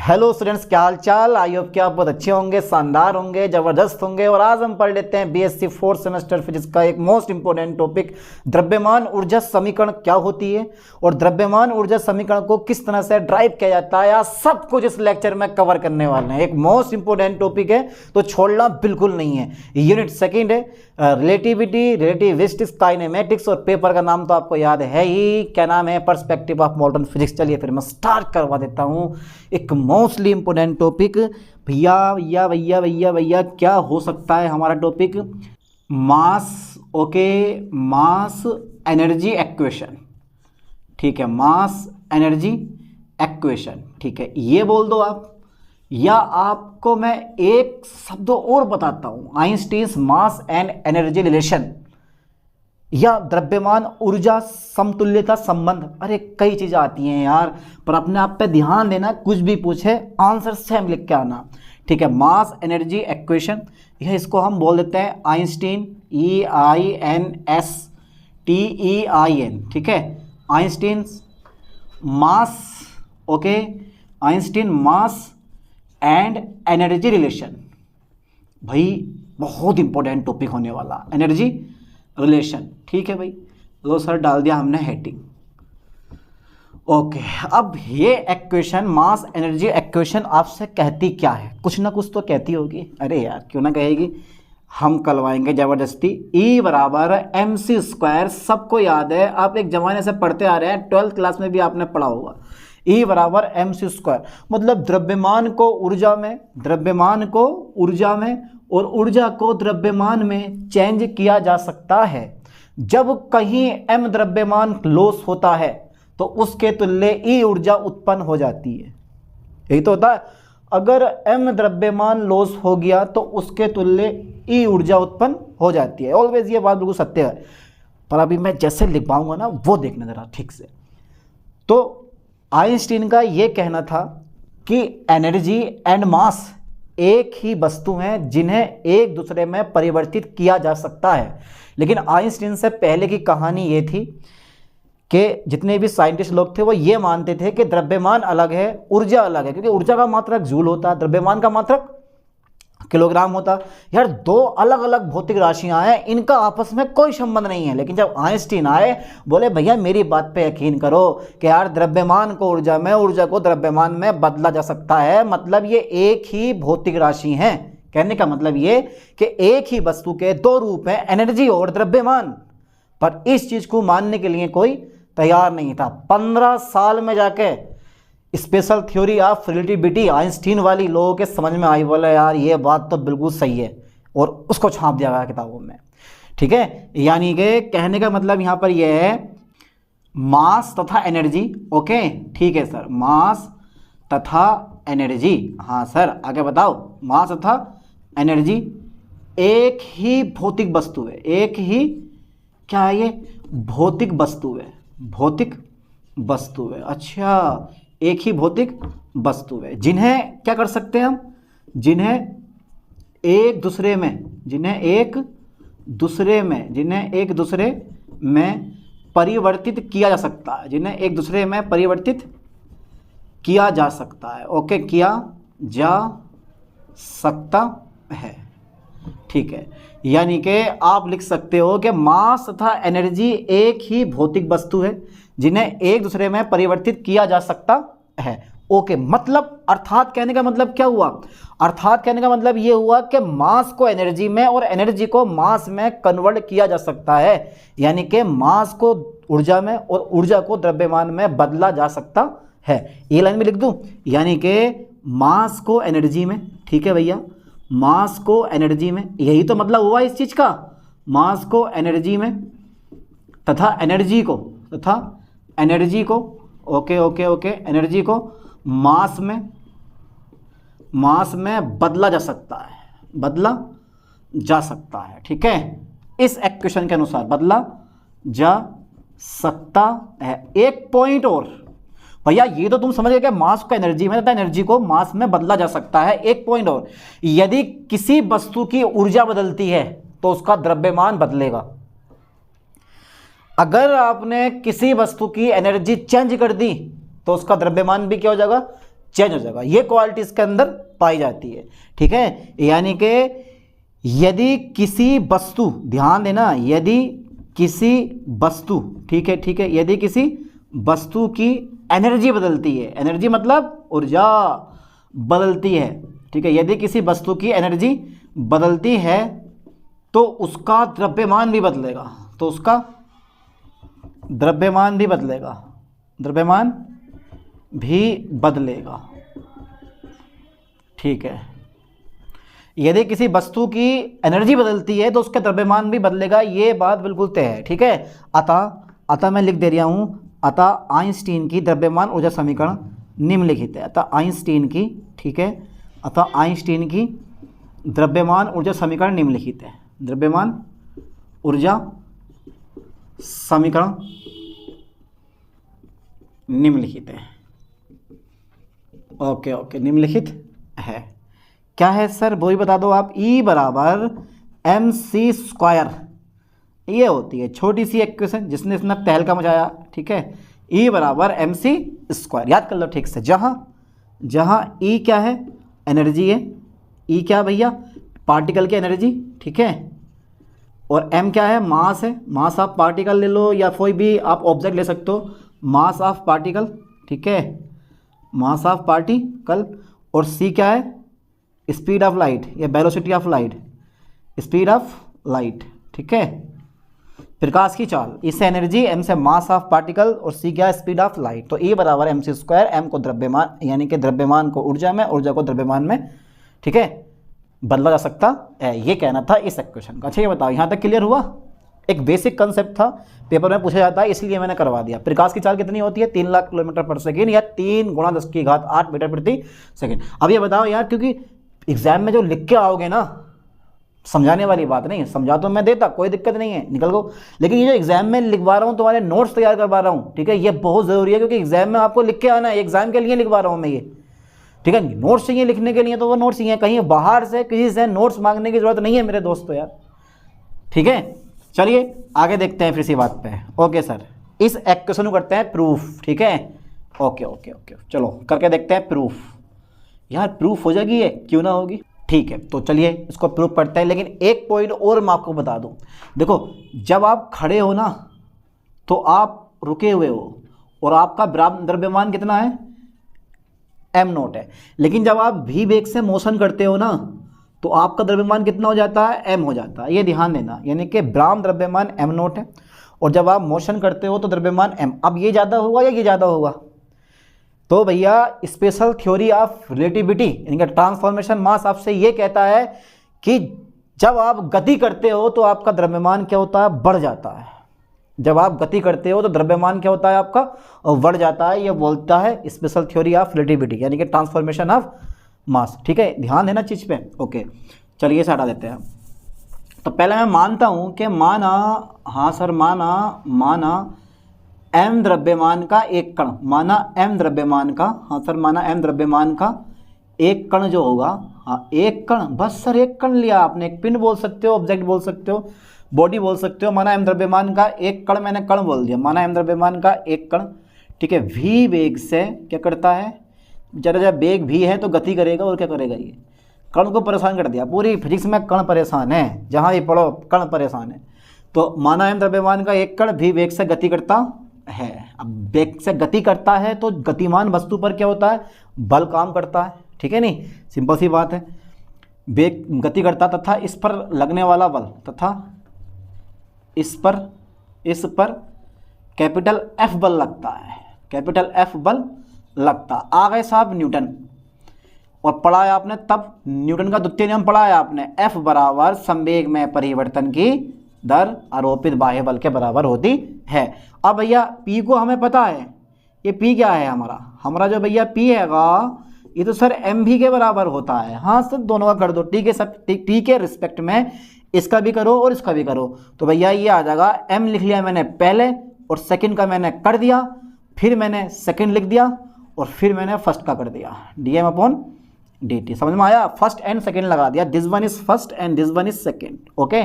Hello students, क्या हाल चाल। I hope कि आप बहुत अच्छे होंगे, शानदार होंगे, ज़बरदस्त होंगे। और आज हम पढ़ लेते हैं बीएससी फोर्थ सेमेस्टर फिजिक्स का एक मोस्ट इंपॉर्टेंट टॉपिक, द्रव्यमान ऊर्जा समीकरण क्या होती है और द्रव्यमान ऊर्जा समीकरण को किस तरह से ड्राइव किया जाता है। आज सब कुछ इस लेक्चर में कवर करने वाले हैं। एक मोस्ट इंपॉर्टेंट टॉपिक है तो छोड़ना बिल्कुल नहीं है। यूनिट सेकेंड है रिलेटिविटी, रिलेटिविस्टिक्स, काइनेमेटिक्स, और पेपर का नाम तो आपको याद है ही, क्या नाम है, पर्सपेक्टिव ऑफ मॉडर्न फिजिक्स। चलिए फिर मैं स्टार्ट करवा देता हूँ एक मोस्टली इंपॉर्टेंट टॉपिक। भैया भैया भैया भैया भैया क्या हो सकता है हमारा topic? Mass. Okay, mass energy equation. ठीक है, मास एनर्जी एक्वेशन। ठीक है, ये बोल दो आप, या आपको मैं एक शब्द और बताता हूं, Einstein's mass and energy relation, या द्रव्यमान ऊर्जा समतुल्यता संबंध। अरे कई चीजें आती हैं यार, पर अपने आप पे ध्यान देना, कुछ भी पूछे आंसर सेम लिख के आना। ठीक है, मास एनर्जी एक्वेशन, यह इसको हम बोल देते हैं आइंस्टीन, EINSTEIN। ठीक है, Einstein mass. Okay, Einstein mass and energy relation. भाई बहुत इंपॉर्टेंट टॉपिक होने वाला, एनर्जी रिलेशन। ठीक है भाई, लो सर डाल दिया हमने हेडिंग। ओके, अब ये एक्वेशन, मास एनर्जी एक्वेशन आपसे कहती क्या है? कुछ ना कुछ तो कहती होगी। अरे यार क्यों ना कहेगी, हम करवाएंगे ज़बरदस्ती। E बराबर mc², सबको याद है, आप एक ज़माने से पढ़ते आ रहे हैं, 12th क्लास में भी आपने पढ़ा होगा। E बराबर mc², मतलब द्रव्यमान को ऊर्जा में, द्रव्यमान को ऊर्जा में और ऊर्जा को द्रव्यमान में चेंज किया जा सकता है। जब कहीं m द्रव्यमान लॉस होता है तो उसके तुल्य E ऊर्जा उत्पन्न हो जाती है। यही तो होता है, अगर m द्रव्यमान लॉस हो गया तो उसके तुल्य E ऊर्जा उत्पन्न हो जाती है। ऑलवेज ये बात बिल्कुल सत्य है, पर अभी मैं जैसे लिख पाऊंगा ना वो देखना जरा ठीक से। तो आइंस्टीन का ये कहना था कि एनर्जी एंड मास एक ही वस्तु हैं जिन्हें एक दूसरे में परिवर्तित किया जा सकता है। लेकिन आइंस्टीन से पहले की कहानी ये थी कि जितने भी साइंटिस्ट लोग थे वो ये मानते थे कि द्रव्यमान अलग है, ऊर्जा अलग है, क्योंकि ऊर्जा का मात्रक जूल होता है, द्रव्यमान का मात्रक किलोग्राम होता। यार दो अलग अलग भौतिक राशियां हैं, इनका आपस में कोई संबंध नहीं है। लेकिन जब आइंस्टीन आए, बोले भैया मेरी बात पे यकीन करो कि यार द्रव्यमान को ऊर्जा में, ऊर्जा को द्रव्यमान में बदला जा सकता है। मतलब ये एक ही भौतिक राशि हैं। कहने का मतलब ये कि एक ही वस्तु के दो रूप हैं, एनर्जी और द्रव्यमान। पर इस चीज को मानने के लिए कोई तैयार नहीं था। 15 साल में जाके special theory of relativity Einstein वाली लोगों के समझ में आई, बोला यार ये बात तो बिल्कुल सही है, और उसको छाप दिया गया किताबों में। ठीक है, यानी कि कहने का मतलब यहाँ पर यह है मास तथा एनर्जी। ओके ठीक है सर, मास तथा एनर्जी। हाँ सर आगे बताओ। मास तथा एनर्जी एक ही भौतिक वस्तु है, एक ही क्या है ये, भौतिक वस्तु है, भौतिक वस्तु है। अच्छा, एक ही भौतिक वस्तु है जिन्हें क्या कर सकते हैं हम, जिन्हें एक दूसरे में, जिन्हें एक दूसरे में, जिन्हें एक दूसरे में परिवर्तित किया जा सकता है, जिन्हें एक दूसरे में परिवर्तित किया जा सकता है। ओके, किया जा सकता है। ठीक है, यानी कि आप लिख सकते हो कि मास तथा एनर्जी एक ही भौतिक वस्तु है जिन्हें एक दूसरे में परिवर्तित किया जा सकता है। ओके, मतलब अर्थात कहने का मतलब क्या हुआ? अर्थात कहने का मतलब ये हुआ कि मास को एनर्जी में और एनर्जी को मास में कन्वर्ट किया जा सकता है। यानी कि मास को ऊर्जा में और ऊर्जा को द्रव्यमान में बदला जा सकता है। ये लाइन में लिख दूं, यानी कि मास को एनर्जी में, ठीक है भैया, मास को एनर्जी में, यही तो मतलब हुआ इस चीज का, मास को एनर्जी में तथा एनर्जी को, तथा एनर्जी को, ओके ओके ओके, एनर्जी को मास में, मास में बदला जा सकता है, बदला जा सकता है। ठीक है, इस एक्वेशन के अनुसार बदला जा सकता है। एक पॉइंट और भैया, ये तो तुम समझ गए कि मास को एनर्जी में तथा एनर्जी को मास में बदला जा सकता है। एक पॉइंट और, यदि किसी वस्तु की ऊर्जा बदलती है तो उसका द्रव्यमान बदलेगा। अगर आपने किसी वस्तु की एनर्जी चेंज कर दी तो उसका द्रव्यमान भी क्या हो जाएगा, चेंज हो जाएगा। ये क्वालिटी इसके अंदर पाई जाती है, ठीक है। यानी कि यदि किसी वस्तु, ध्यान देना, यदि किसी वस्तु, ठीक है, ठीक है, यदि किसी वस्तु की एनर्जी बदलती है, एनर्जी मतलब ऊर्जा बदलती है, ठीक है, यदि किसी वस्तु की एनर्जी बदलती है तो उसका द्रव्यमान भी बदलेगा, तो उसका द्रव्यमान भी बदलेगा, द्रव्यमान भी बदलेगा, ठीक है। यदि किसी वस्तु की एनर्जी बदलती है तो उसका द्रव्यमान भी बदलेगा, ये बात बिल्कुल तय है, ठीक है। अतः मैं लिख दे रहा हूँ, अतः आइंस्टीन की द्रव्यमान ऊर्जा समीकरण निम्नलिखित है। अतः आइंस्टीन की, ठीक है, अतः आइंस्टीन की द्रव्यमान ऊर्जा समीकरण निम्नलिखित है। द्रव्यमान ऊर्जा समीकरण निम्नलिखित है। ओके ओके, निम्नलिखित है। क्या है सर, वो ही बता दो आप। E बराबर mc², ये होती है छोटी सी इक्वेशन जिसने इतना तहलका मचाया, ठीक है। E बराबर mc², याद कर लो ठीक से। जहाँ E क्या है, एनर्जी है, E क्या भैया, पार्टिकल की एनर्जी, ठीक है, और m क्या है, मास है, मास ऑफ पार्टिकल ले लो या कोई भी आप ऑब्जेक्ट ले सकते हो, मास ऑफ पार्टिकल, ठीक है, मास ऑफ पार्टिकल, और c क्या है, स्पीड ऑफ लाइट या velocity of light, speed of light, ठीक है, प्रकाश की चाल। इससे एनर्जी, m से मास ऑफ पार्टिकल, और c क्या है, स्पीड ऑफ लाइट। तो E बराबर mc², m को द्रव्यमान, यानी कि द्रव्यमान को ऊर्जा में, ऊर्जा को द्रव्यमान में, ठीक है, बदला जा सकता है, ये कहना था इस इक्वेशन का। अच्छा ये बताओ, यहाँ तक क्लियर हुआ? एक बेसिक कंसेप्ट था, पेपर में पूछा जाता है इसलिए मैंने करवा दिया। प्रकाश की चाल कितनी होती है, 3 लाख किलोमीटर पर सेकेंड, या 3 × 10⁸ मीटर प्रति सेकेंड। अब ये बताओ यार, क्योंकि एग्जाम में जो लिख के आओगे ना, समझाने वाली बात नहीं है, समझा तो मैं देता, कोई दिक्कत नहीं है, निकल गो, लेकिन ये जो एग्जाम में लिखवा रहा हूँ, तुम्हारे नोट्स तैयार करवा रहा हूँ, ठीक है, ये बहुत ज़रूरी है, क्योंकि एग्जाम में आपको लिख के आना है, एग्जाम के लिए लिखवा रहा हूँ मैं ये, ठीक है। नोट्स चाहिए लिखने के लिए तो वो नोट्स चाहिए, कहीं बाहर से किसी से नोट्स मांगने की जरूरत नहीं है मेरे दोस्तों यार, ठीक है। चलिए आगे देखते हैं फिर इसी बात पे। ओके सर, इस इक्वेशन को करते हैं प्रूफ, ठीक है। ओके ओके ओके, चलो करके देखते हैं प्रूफ। यार प्रूफ हो जाएगी ये, क्यों ना होगी, ठीक है। तो चलिए इसको प्रूफ करते हैं, लेकिन एक पॉइंट और मैं आपको बता दूं। देखो, जब आप खड़े हो ना तो आप रुके हुए हो और आपका द्रव्यमान कितना है, m0 है, लेकिन जब आप v वेग से मोशन करते हो ना तो आपका द्रव्यमान कितना हो जाता है, m हो जाता है, ये ध्यान देना। यानी कि ब्राह्म द्रव्यमान m0 है, और जब आप मोशन करते हो तो द्रव्यमान m। अब ये ज़्यादा होगा या ये ज़्यादा होगा, तो भैया स्पेशल थ्योरी ऑफ रिलेटिविटी यानी कि ट्रांसफॉर्मेशन मास आपसे ये कहता है कि जब आप गति करते हो तो आपका द्रव्यमान क्या होता है, बढ़ जाता है। जब आप गति करते हो तो द्रव्यमान क्या होता है आपका, बढ़ जाता है। ये बोलता है स्पेशल थ्योरी ऑफ रिलेटिविटी यानी कि ट्रांसफॉर्मेशन ऑफ मास, ठीक है, ध्यान देना चीज़ पे। ओके चलिए इसे हटा देते हैं। तो पहले मैं मानता हूँ कि माना, हाँ सर, माना m द्रव्यमान का एक कण, माना m द्रव्यमान का, हाँ सर, माना m द्रव्यमान का एक कण जो होगा, हाँ एक कण, बस सर एक कण लिया आपने, एक पिन बोल सकते हो, ऑब्जेक्ट बोल सकते हो, बॉडी बोल सकते हो। माना m द्रव्यमान का एक कण, मैंने कण बोल दिया, माना m द्रव्यमान का एक कण, ठीक है, v वेग से क्या करता है, बेचारा जब वेग v है तो गति करेगा, और क्या करेगा, ये कण को परेशान कर दिया। पूरी फिजिक्स में कण परेशान है, जहाँ भी पढ़ो कण परेशान है। तो माना m द्रव्यमान का एक कण v वेग से गति करता है। अब वेग से गति करता है तो गतिमान वस्तु पर क्या होता है, बल काम करता है, ठीक है, नहीं, सिंपल सी बात है। वेग गति करता तथा इस पर लगने वाला बल, तथा इस पर कैपिटल F बल लगता है, कैपिटल F बल लगता। आ गए साहब न्यूटन, और पढ़ा है आपने तब न्यूटन का द्वितीय नियम पढ़ा है आपने, F बराबर संवेग में परिवर्तन की दर आरोपित बाह्य बल के बराबर होती है। अब भैया P को हमें पता है, ये P क्या है हमारा जो भैया P हैगा, ये तो सर एम भी के बराबर होता है। हाँ सर, दोनों का कर दो, टी के रिस्पेक्ट में इसका भी करो और इसका भी करो। तो भैया ये आ जाएगा, m लिख लिया मैंने पहले, और सेकंड का मैंने कर दिया, फिर मैंने सेकंड लिख दिया, और फिर मैंने फर्स्ट का कर दिया, dm/dt। समझ में आया, फर्स्ट एंड सेकंड लगा दिया, this one is first and this one is second. Okay,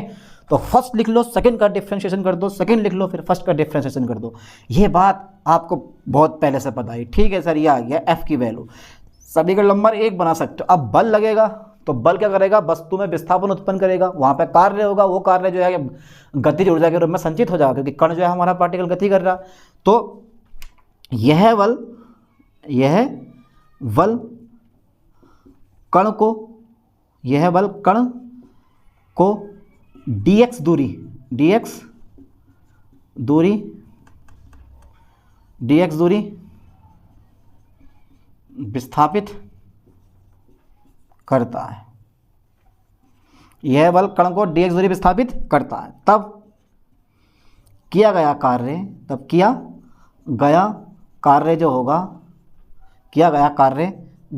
तो फर्स्ट लिख लो, सेकंड का डिफ्रेंशिएशन कर दो, सेकंड लिख लो, फिर फर्स्ट का डिफ्रेंशिएशन कर दो। ये बात आपको बहुत पहले से पता है, ठीक है सर। ये आ गया f की वैल्यू। समीकरण नंबर 1 बना सकते हो। अब बल लगेगा तो बल क्या करेगा, वस्तु में विस्थापन उत्पन्न करेगा, वहां पे कार्य होगा, वो कार्य जो है गतिज ऊर्जा के रूप में संचित हो जाएगा, क्योंकि कण जो है हमारा पार्टिकल गति कर रहा। तो यह बल कण को dx दूरी विस्थापित करता है। यह बल कण को dx दूरी विस्थापित करता है। तब किया गया कार्य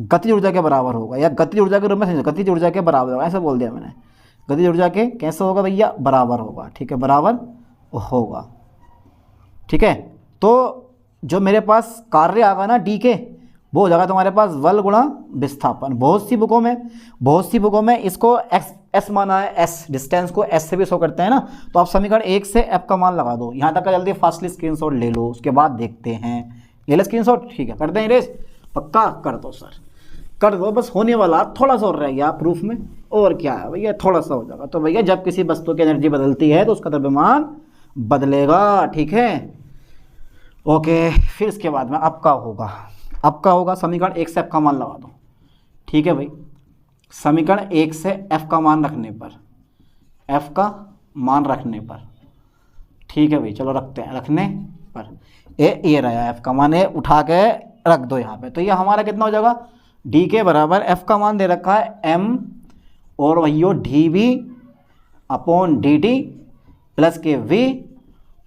गतिज ऊर्जा के बराबर होगा, या गतिज ऊर्जा के रूप में गतिज ऊर्जा के बराबर होगा, ऐसा बोल दिया मैंने। गतिज ऊर्जा के कैसे होगा भैया, बराबर होगा। ठीक है, बराबर होगा। ठीक है, तो जो मेरे पास कार्य आगा ना डी के, वो हो जाएगा तुम्हारे पास बल गुणा विस्थापन। बहुत सी बुकों में इसको एस माना है, एस डिस्टेंस को एस से भी शो करते हैं ना। तो आप समीकरण 1 से एफ का मान लगा दो। यहाँ तक का जल्दी फास्टली स्क्रीनशॉट ले लो, उसके बाद देखते हैं। ले लो स्क्रीनशॉट, ठीक है, करते हैं रेस, पक्का कर दो सर, कर दो, बस होने वाला, थोड़ा सा और रह गया प्रूफ में, और क्या है भैया, थोड़ा सा हो जाएगा। तो भैया जब किसी वस्तु की एनर्जी बदलती है तो उसका द्रव्यमान बदलेगा। ठीक है, ओके। फिर इसके बाद में अब का होगा समीकरण 1 से एफ का मान लगा दो। ठीक है भाई, समीकरण 1 से एफ का मान रखने पर, ठीक है भाई, चलो रखते हैं, रखने पर ये रहा एफ का मान, है उठा के रख दो यहाँ पे। तो ये हमारा कितना हो जाएगा, डी के बराबर एफ का मान दे रखा है एम, और वही D V upon D T plus के वी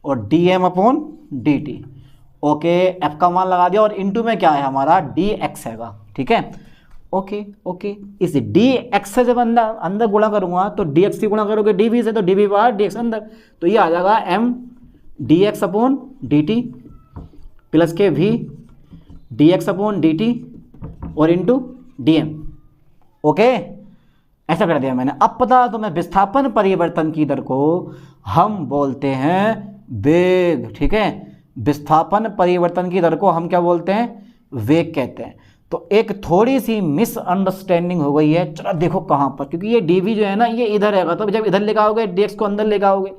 और D M upon D T. Okay, F का मान लगा दिया, और इनटू में क्या है हमारा डी एक्स हैगा। ठीक है, ओके। इस डी एक्स से जब अंदर गुणा करूंगा तो डी एक्स से गुणा करोगे डी वी से, तो डी वी बाहर डी एक्स अंदर, तो ये आ जाएगा M D X upon D T plus के V D X upon D T और इंटू डी एम। ओके, ऐसा कर दिया मैंने। अब पता तुम्हें विस्थापन परिवर्तन की दर को हम बोलते हैं वेग। ठीक है, विस्थापन परिवर्तन की दर को हम क्या बोलते हैं, वेग कहते हैं। तो एक थोड़ी सी मिसअंडरस्टैंडिंग हो गई है, चलो देखो कहाँ पर, क्योंकि ये डी वी जो है ना ये इधर रहेगा, तो जब इधर लेकर आओगे डी एक्स को अंदर लेकर आओगे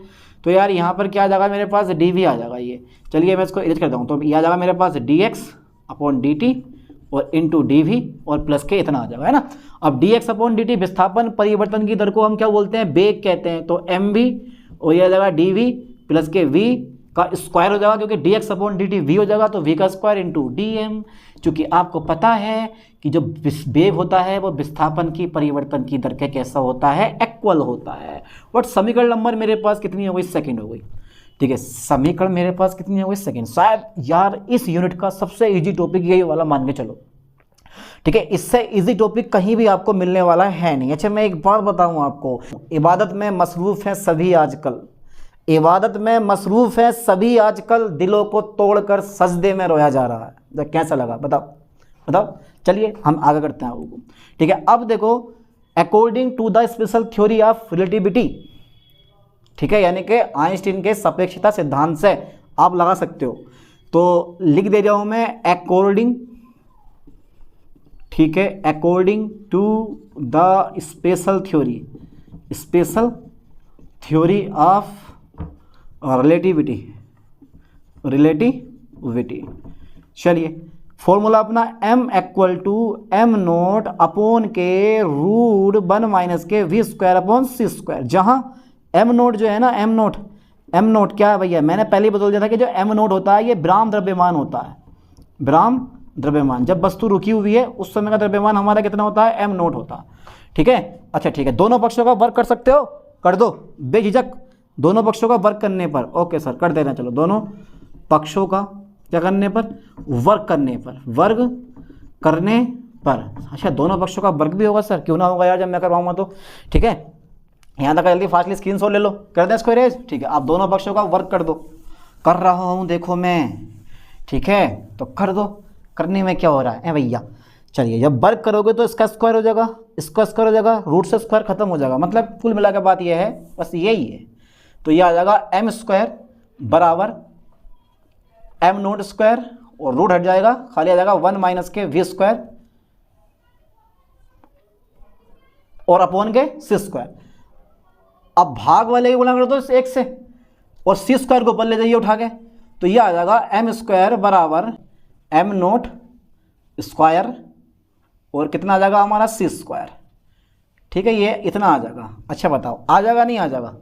तो यार यहाँ पर क्या आ जाएगा मेरे पास, डी वी आ जाएगा। ये चलिए मैं इसको इरेज कर दूँ, तो ये आ जाएगा मेरे पास D X upon D T और इंटू डी वी और प्लस के इतना आ जाएगा, है ना। अब D X upon D T विस्थापन परिवर्तन की दर को हम क्या बोलते हैं, वेग कहते हैं। तो एम वी और ये आ जाएगा डी वी प्लस के वी का स्क्वायर हो जाएगा, क्योंकि D X upon D T V हो जाएगा, तो वी का स्क्वायर इंटू डी एम। चूँकि आपको पता है कि जो वेग होता है वो विस्थापन की परिवर्तन की दर के कैसा होता है, इक्वल होता है। बट समीकरण नंबर मेरे पास कितनी हो गई, सेकंड हो गई। ठीक है, समीकरण मेरे पास कितनी हो गई, सेकंड। शायद यार इस यूनिट का सबसे इजी टॉपिक यही वाला मान के चलो। ठीक है, इससे इजी टॉपिक कहीं भी आपको मिलने वाला है नहीं। अच्छा, मैं एक बात बताऊं आपको, इबादत में मसरूफ़ हैं सभी आजकल, इबादत में मसरूफ़ है सभी आजकल, दिलों को तोड़कर सजदे में रोया जा रहा है। कैसा लगा बताओ। चलिए हम आगे करते हैं आपको। ठीक है, अब देखो, according to the special theory of relativity, ठीक है, यानी कि आइंस्टीन के सापेक्षता सिद्धांत से आप लगा सकते हो। तो लिख दे रहा हूं मैं अकॉर्डिंग, ठीक है, according to the special theory of relativity. चलिए फॉर्मूला अपना m equal to M naught upon के रूट 1 माइनस के V square upon C square, जहाँ m नोट जो है ना, m नोट क्या है भैया, मैंने पहले ही बता दिया था कि जो m नोट होता है ये ब्राह्म द्रव्यमान होता है। ब्राह्म द्रव्यमान, जब वस्तु रुकी हुई है उस समय का द्रव्यमान हमारा कितना होता है, m नोट होता है। ठीक है, अच्छा ठीक है, दोनों पक्षों का वर्क कर सकते हो, कर दो बेझिझक, दोनों पक्षों का वर्क करने पर। ओके सर, कर देना। चलो, दोनों पक्षों का क्या करने पर, वर्क करने पर। अच्छा, दोनों पक्षों का वर्क भी होगा सर, क्यों ना होगा यार जब मैं करवाऊंगा तो। ठीक है, यहाँ तक जल्दी फास्टली स्क्रीनशॉट ले लो, कर दें इसको इरेज। ठीक है, आप दोनों पक्षों का वर्क कर दो, कर रहा हूँ देखो मैं। ठीक है, तो कर दो, करने में क्या हो रहा है भैया। चलिए, जब वर्क करोगे तो इसका स्क्वायर हो जाएगा, इसका स्क्वायर हो जाएगा, रूट से स्क्वायर खत्म हो जाएगा, मतलब कुल मिला के बात यह है, बस यही है। तो ये आ जाएगा एम स्क्वायर बराबर एम नोट स्क्वायर, और रूट हट जाएगा, खाली आ जाएगा 1 माइनस के वी स्क्वायर और अपॉन के सी स्क्वायर। अब भाग वाले की गुणा कर दो इस एक से और सी स्क्वायर को ऊपर ले जाइए उठा के, तो ये आ जाएगा एम स्क्वायर बराबर एम नोट स्क्वायर और कितना आ जाएगा हमारा सी स्क्वायर। ठीक है, ये इतना आ जाएगा। अच्छा बताओ आ जाएगा नहीं आ जाएगा?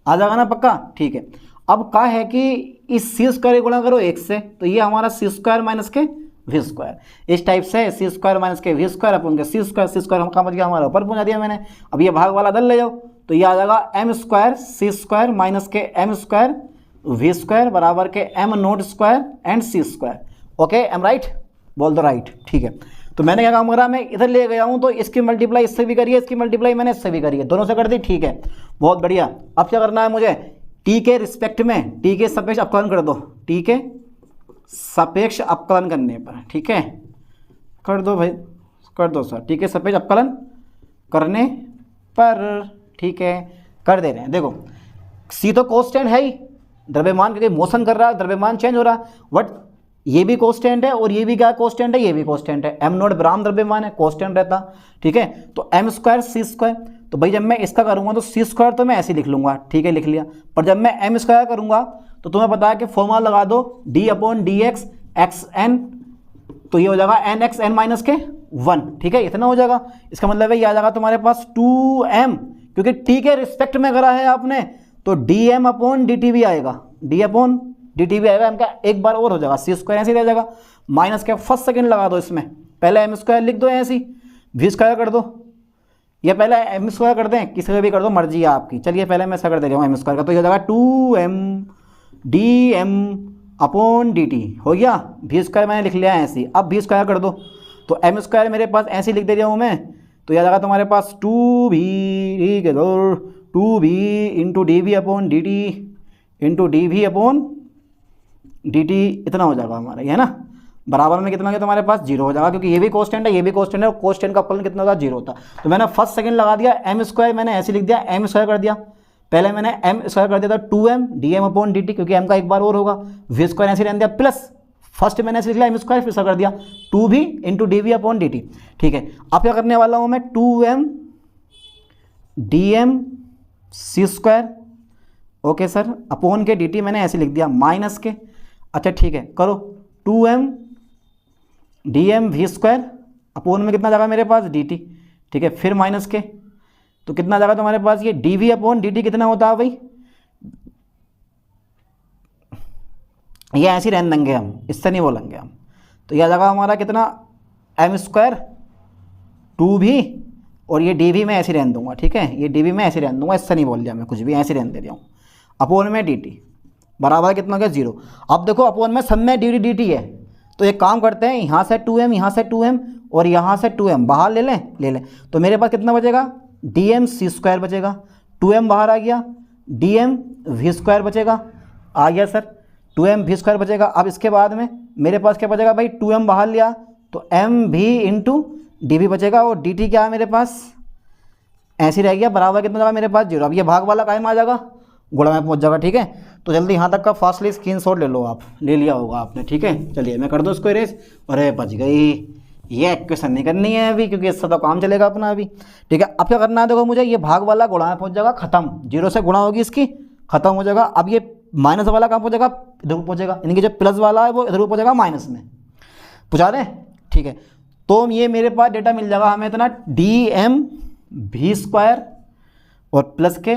आ जाएगा ना पक्का? ठीक है। अब क्या है कि इस सी स्क्वायर गुणा करो एक से, तो ये हमारा सी स्क्वायर माइनस के वी स्क्वायर इस टाइप से, सी स्क्वायर माइनस के वी स्क्वायर अपन के सी स्क्वायर हम कहाँ बच गया हमारा ऊपर पहुँचा दिया मैंने। अब ये भाग वाला दल ले जाओ, तो ये आ जाएगा M square C square minus के एम स्क्वायर वी स्क्वायर बराबर के M naught square and C square. Okay, M right? बोल दो राइट। ठीक है, तो मैंने क्या काम करा, मैं इधर ले गया हूँ तो इसकी मल्टीप्लाई इससे भी करिए, इसकी मल्टीप्लाई मैंने इससे भी करी है, दोनों से कर दी। ठीक है, बहुत बढ़िया। अब क्या करना है मुझे, टी के रिस्पेक्ट में टी के सापेक्ष अपकलन कर दो, टी के सापेक्ष अपकलन करने पर। ठीक है, कर दो भाई, कर दो सर, टी के सापेक्ष अपकलन करने पर। ठीक है, कर दे रहे हैं। देखो सी तो कांस्टेंट है ही, द्रव्यमान क्योंकि मोशन कर रहा है, द्रव्यमान चेंज हो रहा है, बट ये भी कांस्टेंट है और ये भी क्या कांस्टेंट है, ये भी कांस्टेंट है। एम नोट ब्राह्म द्रव्यमान है, कांस्टेंट रहता। ठीक है, तो एम स्क्वायर सी स्क्वायर, तो भाई जब मैं इसका करूंगा तो सी स्क्वायर तो मैं ऐसे लिख लूंगा। ठीक है, लिख लिया। पर जब मैं एम स्क्वायर करूंगा तो तुम्हें पता है कि फॉर्मूला लगा दो D upon D X X N, तो ये हो जाएगा एन एक्स एन माइनस के 1। ठीक है, इतना हो जाएगा। इसका मतलब है ये आ जाएगा तुम्हारे पास 2m, क्योंकि टी के रिस्पेक्ट में करा है आपने, तो D M upon D T भी आएगा, डी अपॉन डी टी भी आएगा। एम का एक बार और हो जाएगा, सी स्क्वायर ऐसे ही रह जाएगा, माइनस के फर्स्ट सेकंड लगा दो इसमें, पहले एम स्क्वायर लिख दो ऐसे ही, वी स्क्वायर कर दो, या पहले एम स्क्वायर कर दें, किसी का भी कर दो, मर्जी है आपकी। चलिए पहले मैं ऐसा कर दे रहा हूँ एम स्क्वायर का, तो ये हो जाएगा 2m D M upon D T हो गया। वी स्क्वायर मैंने लिख लिया है ऐसे ही, अब वी स्क्वायर कर दो, तो एम स्क्वायर मेरे पास ऐसे ही लिख दे रहा हूँ मैं, तो यह आ जाएगा तुम्हारे पास 2b, ठीक है, 2b into D V upon D T into D V upon D T, इतना हो जाएगा हमारा, ये है ना। बराबर में कितना हो गया तुम्हारे पास, 0 हो जाएगा, क्योंकि ये भी कांस्टेंट है, ये भी कांस्टेंट है, और कांस्टेंट का अपकलन कितना होगा, 0 होता। तो मैंने फर्स्ट सेकंड लगा दिया, एम स्क्वायर मैंने ऐसे लिख दिया, एम स्क्वायर कर दिया, पहले मैंने एम स्क्वायर कर दिया था 2m D M upon D T, क्योंकि एम का एक बार और होगा, वी स्क्वायर ऐसे रहने दिया, प्लस फर्स्ट मैंने ऐसे लिख लिया एम स्क्वायर, फिर कर दिया 2v into D V upon D T. ठीक है, अब क्या करने वाला हूँ मैं, 2m D M C square, okay sir, upon के डी टी मैंने ऐसे लिख दिया माइनस के। अच्छा ठीक है, करो 2m D M V square upon में कितना जाएगा मेरे पास, डी टी। ठीक है, फिर माइनस के, तो कितना जाएगा तुम्हारे पास, ये D V upon D T कितना होता है भाई, ये ऐसे ही रहने देंगे हम, इससे नहीं बोलेंगे हम। तो यह जाएगा हमारा कितना, एम स्क्वायर 2v, और ये डी वी में ऐसे रहने दूंगा। ठीक है, ये डी वी में ऐसे रहने दूंगा, इससे नहीं बोल दिया मैं कुछ भी, ऐसे रहने दे रहा हूँ। अपॉन में डी टी बराबर कितना हो गया, 0। अब देखो अपॉन में सब में डी टी है, तो एक काम करते हैं, यहाँ से 2m, यहाँ से 2m और यहाँ से 2m बाहर ले लें, तो मेरे पास कितना बचेगा, डी एम सी स्क्वायर बचेगा, 2m बाहर आ गया, डी एम वी स्क्वायर बचेगा, आ गया सर, 2m वी स्क्वायर बचेगा। अब इसके बाद में मेरे पास क्या बचेगा भाई, 2m बाहर लिया तो m भी इंटू डी वी बचेगा, और डी टी क्या है मेरे पास, ऐसे रह गया, बराबर कितना जाएगा मेरे पास, 0। अब ये भाग वाला कायम आ जाएगा, गुणा में पहुंच जाएगा। ठीक है, तो जल्दी यहाँ तक का फास्टली स्क्रीनशॉट ले लो, आप ले लिया होगा आपने। ठीक है, चलिए मैं कर दूँ इसको इरेज, अरे बच गई, ये इक्वेशन नहीं करनी है अभी, क्योंकि इससे तो काम चलेगा अपना अभी। ठीक है, अब क्या करना है, देखो मुझे ये भाग वाला गुणा में पहुंच जाएगा, खत्म, 0 से गुणा होगी इसकी, खत्म हो जाएगा। अब ये माइनस वाला कहाँ पहुंचेगा, इधर पहुंचेगा, यानी कि जो प्लस वाला है वो इधर पहुंचेगा माइनस में, पहुँचा दें। ठीक है, तो ये मेरे पास डेटा मिल जाएगा हमें इतना, डी एम वी स्क्वायर और प्लस के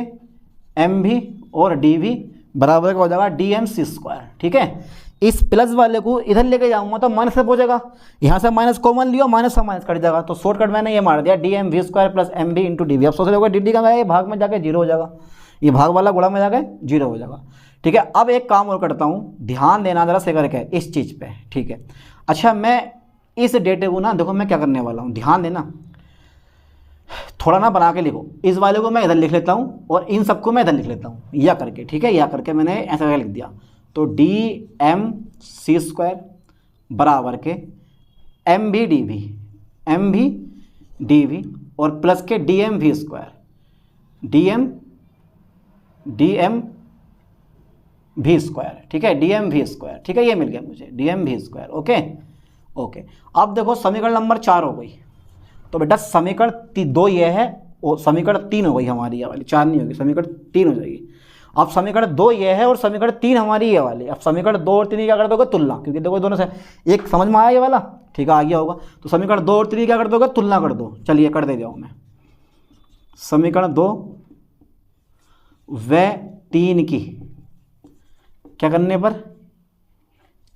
एम भी और डी वी बराबर का हो जाएगा डी एम सी स्क्वायर। ठीक है, इस प्लस वाले को इधर लेके जाऊंगा तो माइनस से पहुंचेगा, यहाँ से माइनस कॉमन लियो, माइनस से माइनस कट जाएगा, तो शॉर्टकट मैंने ये मार दिया, D M V square plus M B into D V. अब सोच रहे डी टी का ये भाग में जाके 0 हो जाएगा, ये भाग वाला गुणा में जाके 0 हो जाएगा। ठीक है, अब एक काम और करता हूँ, ध्यान देना जरा से करके इस चीज़ पे। ठीक है, अच्छा मैं इस डेटे को ना, देखो मैं क्या करने वाला हूँ, ध्यान देना, थोड़ा ना बना के लिखो, इस वाले को मैं इधर लिख लेता हूँ और इन सबको मैं इधर लिख लेता हूँ, या करके। ठीक है, या करके मैंने ऐसा करके लिख दिया, तो डी एम सी स्क्वायर बराबर के एम भी डी वी, एम भी डी वी और प्लस के D M V square, D M V square. ठीक है, डी एम वी स्क्वायर। ठीक है, ये मिल गया मुझे, D M V square. Okay okay, अब देखो समीकरण नंबर 4 हो गई, तो बेटा समीकरण 2 ये है और समीकरण 3 हो गई हमारी ये वाली, 4 नहीं होगी, समीकरण 3 हो जाएगी। अब समीकरण 2 ये है और समीकरण 3 हमारी ये वाली। अब समीकरण 2 और 3 क्या कर दोगे, तुलना, क्योंकि देखो दोनों से एक समझ में आया ये वाला, ठीक है, आ गया होगा। तो समीकरण 2 और 3 क्या कर दोगे, तुलना कर दो। चलिए कर दे रहा हूँ मैं। समीकरण 2 व 3 की क्या करने पर,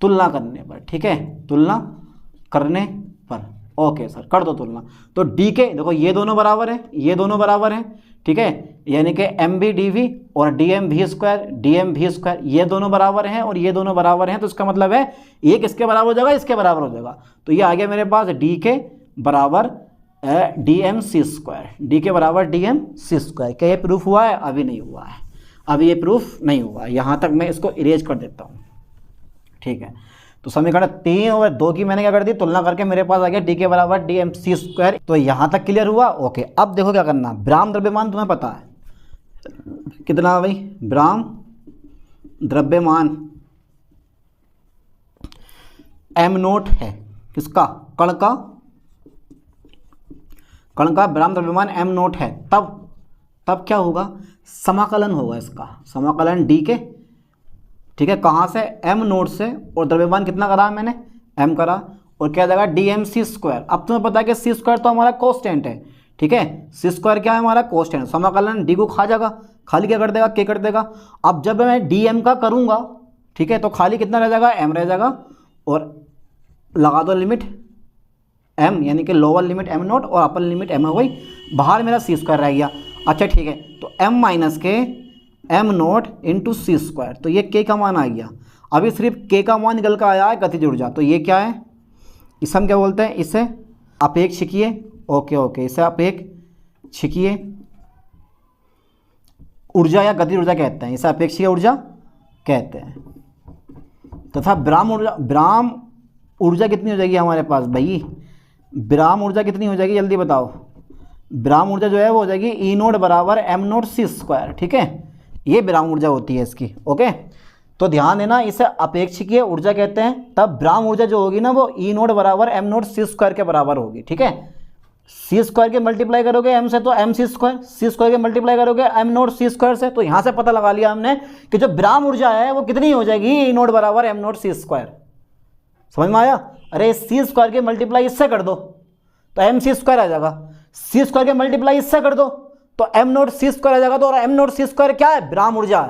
तुलना करने पर, ठीक है, तुलना करने पर। ओके सर, कर दो तुलना। तो डी के देखो ये दोनों बराबर है, ये दोनों बराबर हैं, ठीक है, यानी कि एम बी डी वी और D M V square D M V square, ये दोनों बराबर हैं और ये दोनों बराबर हैं। तो इसका मतलब है एक इसके बराबर हो जाएगा, इसके बराबर हो जाएगा। तो ये आ गया मेरे पास डी के बराबर D M C square, D के बराबर डी एम सी स्क्वायर। क्या ये प्रूफ हुआ है? अभी नहीं हुआ है, अभी ये प्रूफ नहीं हुआ है। यहाँ तक मैं इसको इरेज कर देता हूँ, ठीक है। तो समीकरण 3 और 2 की मैंने क्या कर दी, तुलना करके मेरे पास आ गया डी के बराबर डी एम सी स्क्वायर। तो यहाँ तक क्लियर हुआ? ओके। अब देखो क्या करना, ब्राह्म द्रव्यमान तुम्हें पता है कितना भाई, ब्राह्म द्रव्यमान एम नोट है, किसका, कण का, कण का ब्राह्म द्रव्यमान एम नोट है। तब क्या होगा, समाकलन होगा इसका, समाकलन डी के, ठीक है, कहाँ से, एम नोट से, और द्रव्यमान कितना करा मैंने, एम करा, और क्या जाएगा डी एम सी स्क्वायर। अब तुम्हें पता है कि सी स्क्वायर तो हमारा कांस्टेंट है, ठीक है, सी स्क्वायर क्या है हमारा, कांस्टेंट। समाकलन डी को खा जाएगा, खाली क्या कर देगा, के कर देगा। अब जब मैं डी एम का करूँगा, ठीक है, तो खाली कितना रह जाएगा, एम रह जाएगा, और लगा दो लिमिट एम, यानी कि लोअर लिमिट एम नोट और अपर लिमिट एम हो गई, बाहर मेरा सी स्क्वायर रह गया। अच्छा ठीक है, तो एम माइनस के एम नोट इंटू सी स्क्वायर, तो ये के का मान आ गया। अभी सिर्फ के का मान निकल कर आया है गतिज ऊर्जा, तो ये क्या है, इसे हम क्या बोलते हैं, इसे अपेक्षिकीय, ओके, इसे अपेक्षिकीय ऊर्जा या गतिज ऊर्जा कहते हैं, इसे अपेक्षिकीय ऊर्जा कहते हैं। तथा ब्राह्म ऊर्जा कितनी हो जाएगी हमारे पास भाई, ब्राह्म ऊर्जा कितनी हो जाएगी, जल्दी बताओ। ब्राह्म ऊर्जा जो है वो हो जाएगी ई नोट बराबर एम नोट सी स्क्वायर, ठीक है, ये ब्राह्म ऊर्जा होती है इसकी। ओके, तो ध्यान देना, इसे अपेक्षिकीय ऊर्जा कहते हैं। तब ब्राह्म ऊर्जा जो होगी ना वो ई नोट बराबर एम नोट सी स्क्वायर के बराबर होगी, ठीक है। सी स्क्वायर के मल्टीप्लाई करोगे एम से तो M C square, C square के मल्टीप्लाई करोगे एम नोट सी स्क्वायर से, तो यहाँ से पता लगा लिया हमने कि जो ब्राह्म ऊर्जा है वो कितनी हो जाएगी, ई नोट बराबर एम नोट सी स्क्वायर। समझ में आया? अरे सी स्क्वायर के मल्टीप्लाई इससे कर दो तो एम सी स्क्वायर आ जाएगा, सी स्क्वायर के मल्टीप्लाई इससे कर दो तो एम नोट सी स्क्वायर आ जाएगा। तो एम नोट सी स्क्वायर क्या है, ब्राह्म ऊर्जा,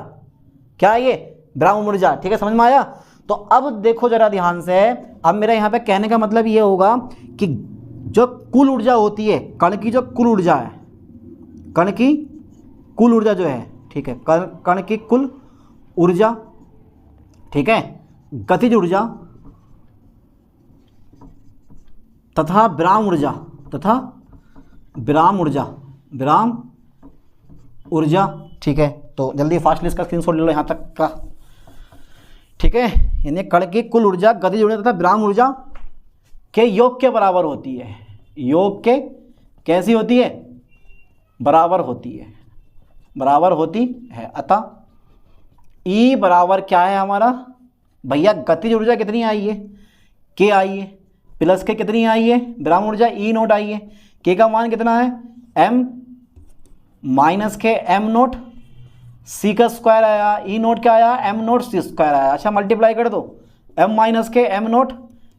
क्या है ये, ब्राह्म ऊर्जा, ठीक है, समझ में आया? तो अब देखो जरा ध्यान से, अब मेरा यहाँ पे कहने का मतलब ये होगा कि जो कुल ऊर्जा होती है, कण की जो कुल ऊर्जा है, कण की कुल ऊर्जा जो है, ठीक है, कण की कुल ऊर्जा, ठीक है, गतिज ऊर्जा तथा ब्राह्म ऊर्जा, ठीक है। तो जल्दी फास्ट लिस्ट का स्क्रीनशॉट ले लो यहाँ तक का, ठीक है, यानी कण की कुल ऊर्जा, गतिज ऊर्जा तथा ब्राह्म ऊर्जा के योग के बराबर होती है। योग के कैसी होती है, बराबर होती है, अतः ई बराबर क्या है हमारा भैया, गतिज ऊर्जा कितनी आई है, के आई है, प्लस के कितनी आई है, ब्राह्म ऊर्जा ई नोट आई है, के का मान कितना है, एम माइनस के एम नोट, सी का स्क्वायर आया, ई नोट क्या आया, एम नोट सी स्क्वायर आया। अच्छा मल्टीप्लाई कर दो, एम माइनस के एम नोट,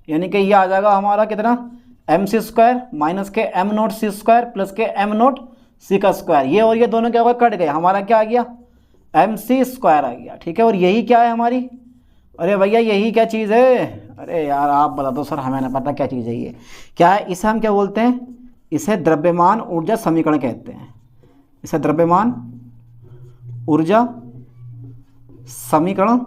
यानी कि ये आ जाएगा हमारा कितना, एम सी स्क्वायर माइनस के एम नोट सी स्क्वायर प्लस के एम नोट सी का स्क्वायर, ये और ये दोनों क्या होगा, कट गए, हमारा क्या आ गया, एम सी स्क्वायर आ गया, ठीक है। और यही क्या है हमारी, अरे भैया यही क्या चीज़ है, अरे यार आप बता दो सर, हमें ना पता क्या चीज़ है ये, क्या है, इसे हम क्या बोलते हैं, इसे द्रव्यमान ऊर्जा समीकरण कहते हैं, इसे द्रव्यमान ऊर्जा समीकरण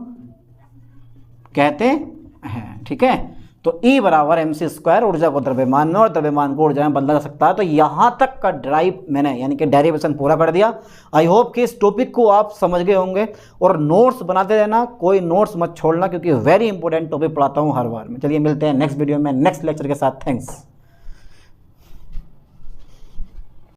कहते हैं, ठीक है। तो E बराबर एम सी स्क्वायर ऊर्जा को द्रव्यमान में और द्रव्यमान को ऊर्जा में बदला जा सकता है। तो यहाँ तक का ड्राइव मैंने यानी कि डेरिवेशन पूरा कर दिया। आई होप कि इस टॉपिक को आप समझ गए होंगे, और नोट्स बनाते रहना, कोई नोट्स मत छोड़ना, क्योंकि वेरी इंपॉर्टेंट टॉपिक पढ़ाता हूँ हर बार में। चलिए मिलते हैं नेक्स्ट वीडियो में नेक्स्ट लेक्चर के साथ। थैंक्स।